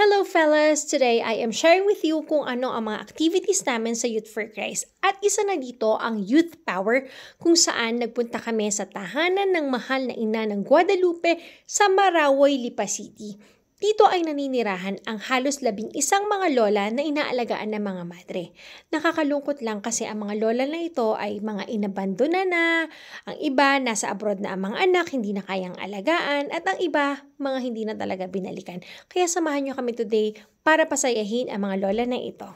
Hello fellas! Today I am sharing with you kung ano ang mga activities namin sa Youth for Christ. At isa na dito ang Youth Power kung saan nagpunta kami sa tahanan ng mahal na ina ng Guadalupe sa Maraoy, Lipa City. Dito ay naninirahan ang halos 11 mga lola na inaalagaan ng mga madre. Nakakalungkot lang kasi ang mga lola na ito ay mga inabandona na, ang iba nasa abroad na ang mga anak, hindi na kayang alagaan, at ang iba, mga hindi na talaga binalikan. Kaya samahan nyo kami today para pasayahin ang mga lola na ito.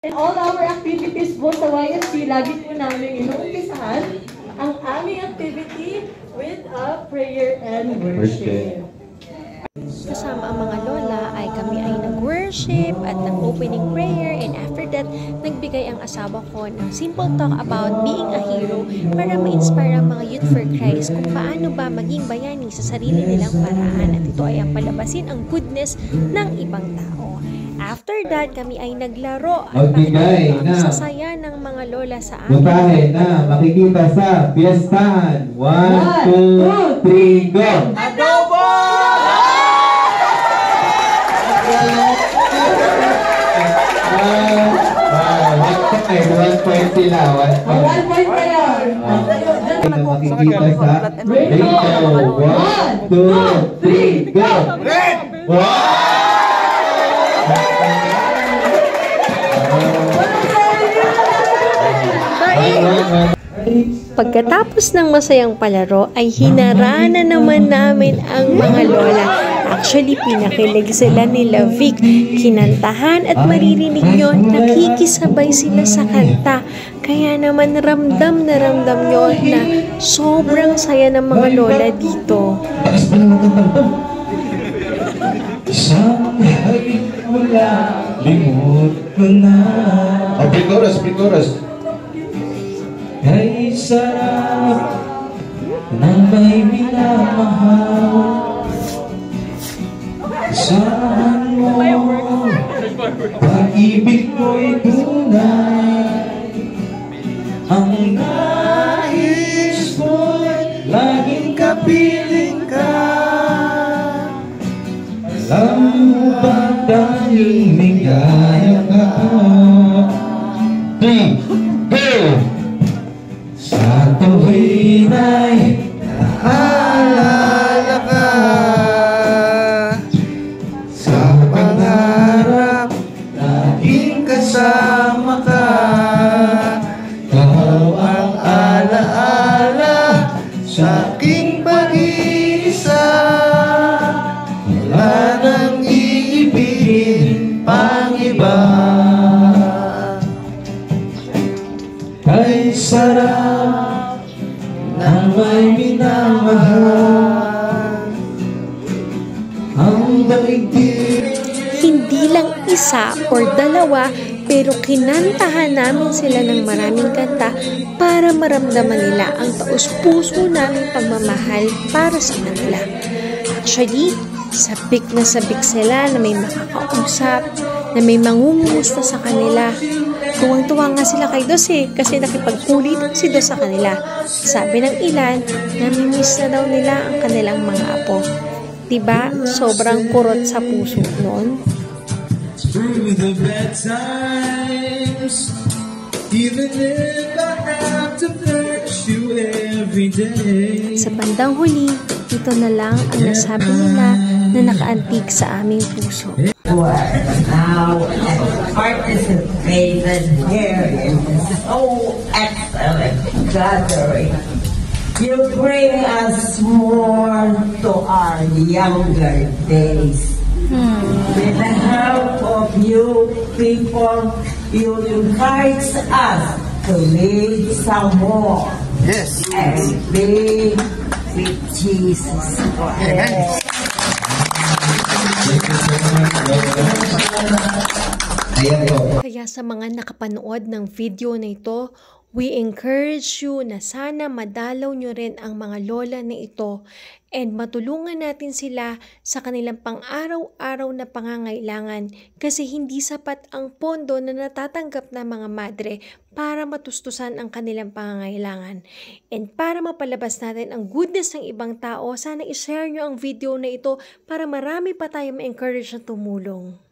In all our activities po sa YFC, lagi po namin inuumpisahan ang aming activity with a prayer and worship. Kasama ang mga lola ay kami ay nag-worship at nag-opening prayer, and after that, nagbigay ang asawa ko ng simple talk about being a hero para ma-inspire ang mga Youth for Christ kung paano ba maging bayani sa sarili nilang paraan, at ito ay ang palabasin ang goodness ng ibang tao. After that, kami ay naglaro at ang sasaya ng mga lola sa amin. Mutahe na makikita sa fiestahan. 1, 2, 3, go! Adobo! One point sila. 1 point pa yun. Makikita sa Rito. 1, 2, 3, go! Red! Pagkatapos ng masayang palaro ay hinarana naman namin ang mga lola. Actually, pinakilig sila nila Vic. Kinantahan at maririnig nyo, nakikisabay sila sa kanta. Kaya naman ramdam nyo na sobrang saya ng mga lola dito. Pring-chorus. Ay sarap ng may minamahal, saan mo pag-ibig mo'y tunay, ang nais mo'y laging kapiling ka. Alam mo ba dahil ligaya ka? 3, go! Sa tuwin ay naalala ka, sa pangarap laging kasama ka. Ikaw ang alaala sa aking pag-iisa, wala nang iibigin pang iba. Ay sarap ng may minamahal ang daigdig. Hindi lang isa or dalawa, pero kinantahan namin sila ng maraming kanta para maramdaman nila ang taus-puso naming pagmamahal para sa kanila. Actually, sabik na sabik sila na may makakausap, na may mangungumusta sa kanila. Tuwang-tuwa nga sila kay Dos kasi nakipagkulitan si Dos sa kanila. Sabi ng ilan, namimiss na daw nila ang kanilang mga apo. Diba? Sobrang kurot sa puso noon. Through the bad times, even if I have to flirt you every day. Sa bandang huli, ito na lang ang nasabi nila na nakaantig sa aming puso. Now, participated here in this so excellent gathering. You bring us more to our younger days. With the help of you people, you encourage us to live some more. Yes. And be with Jesus. Yes. Kaya sa mga nakapanood ng video na ito, we encourage you na sana madalaw nyo rin ang mga lola na ito and matulungan natin sila sa kanilang pang-araw-araw na pangangailangan kasi hindi sapat ang pondo na natatanggap ng mga madre para matustusan ang kanilang pangangailangan. And para mapalabas natin ang goodness ng ibang tao, sana i-share nyo ang video na ito para marami pa tayo ma-encourage na tumulong.